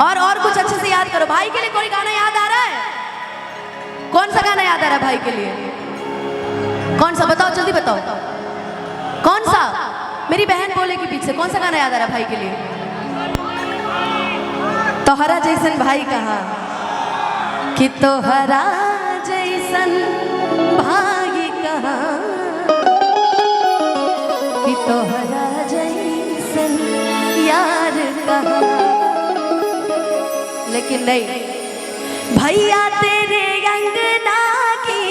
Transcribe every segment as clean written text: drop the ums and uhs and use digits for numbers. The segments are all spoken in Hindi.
और कुछ अच्छे से याद करो। भाई के लिए कोई गाना याद आ रहा है? कौन सा गाना याद आ रहा है भाई के लिए? कौन सा बताओ, जल्दी बताओ। कौन सा? मेरी बहन बोलेगी पीछे। कौन सा गाना याद आ रहा है भाई के लिए? तोहरा जैसन भाई कहा कि तोहरा जैसन भाई कहा कि तोहरा जैसन यार कहा। लेकिन नहीं, भैया तेरे अंगना की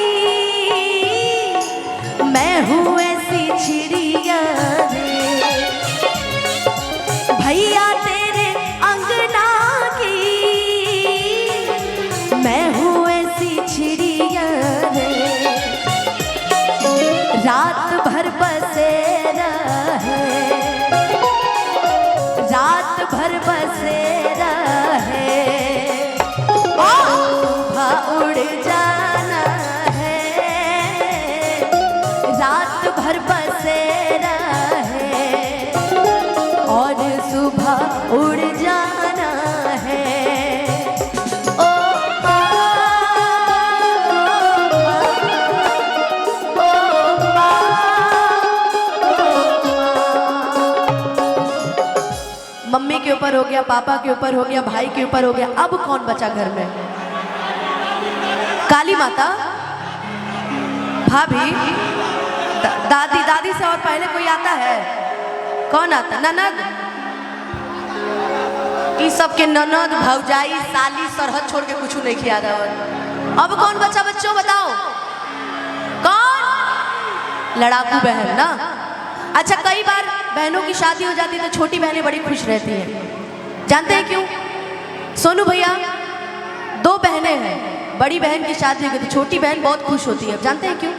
मैं हूँ ऐसी चिड़िया रे। भैया तेरे अंगना की मैं हूँ ऐसी चिड़िया रे। रात भर बसेरा है, रात भर बसेरा है, उड़ जाना है। रात भर बसेरा है और सुबह उड़ जाना है। ओ मम्मी के ऊपर हो गया, पापा के ऊपर हो गया, भाई के ऊपर हो गया, अब कौन बचा घर में? काली माता, भाभी, दादी। दादी से और पहले कोई आता है? कौन आता? ननद। इस सब के ननद, भौजाई, साली, सरहद छोड़ के कुछ नहीं किया था। अब कौन बचा बच्चों, बताओ कौन? लड़ाकू बहन ना। अच्छा, कई बार बहनों की शादी हो जाती है तो छोटी बहनें बड़ी खुश रहती हैं। जानते हैं क्यों? सोनू भैया, 2 बहनें हैं, बड़ी बहन की शादी हो गई तो छोटी बहन बहुत खुश होती है। जानते हैं क्यों?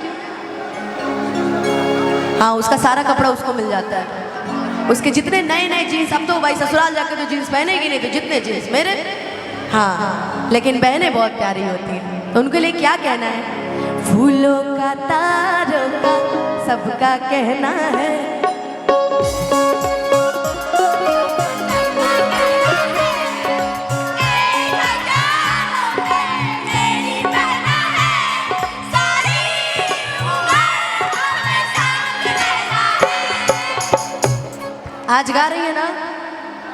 हाँ, उसका सारा कपड़ा उसको मिल जाता है। उसके जितने नए नए जीन्स, अब तो भाई ससुराल जाकर तो जीन्स पहनेगी नहीं, तो जितने जीन्स मेरे। हाँ, लेकिन बहनें बहुत प्यारी होती हैं, तो उनके लिए क्या कहना है? फूलों का तारों का सबका कहना है, आज गा रही है ना,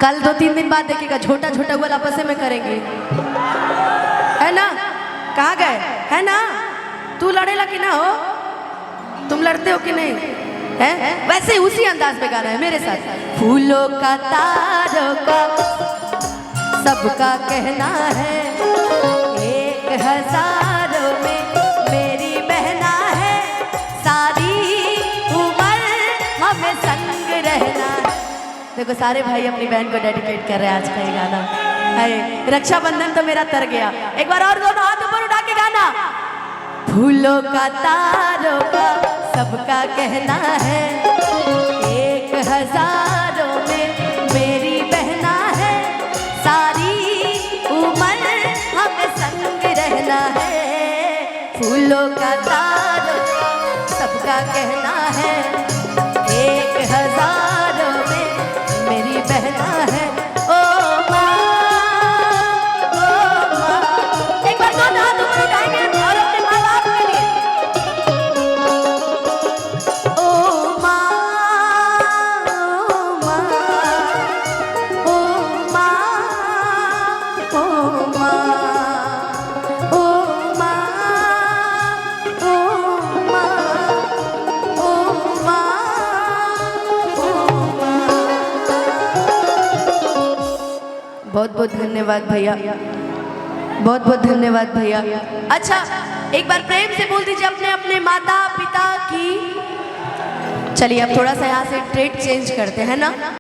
कल 2-3 दिन बाद देखिएगा छोटा छोटा गोल आपस में करेंगे, है ना? कहाँ गए? है ना? तू लड़ेला कि ना हो? तुम लड़ते हो कि नहीं? है वैसे उसी अंदाज में गाना है मेरे साथ। फूलों का तारों का सबका कहना है, 1000 में मेरी बहना है, सारी उम्र हमें संग रहना है। देखो सारे भाई अपनी बहन को डेडिकेट कर रहे हैं आज का ये गाना। अरे रक्षाबंधन तो मेरा तर गया। एक बार और दोनों हाथ ऊपर उठा के गाना। फूलों का तारों का सबका कहना है, 1000 में मेरी बहना है, सारी उम्र हमें संग रहना है। फूलों का तारों का सबका कहना है, 1000 में मेरी बहना है। ओ माँ, एक बार दोनों हाथ ऊपर उठाएंगे और अपने माँ बाप के लिए। ओ माँ, ओ माँ, ओ माँ, ओ माँ, ओ माँ, ओ माँ, ओ माँ। बहुत बहुत धन्यवाद भैया, बहुत बहुत धन्यवाद भैया। अच्छा, एक बार प्रेम से बोल दीजिए अपने अपने माता पिता की। चलिए अब थोड़ा सा यहाँ से ट्रेड चेंज करते हैं ना।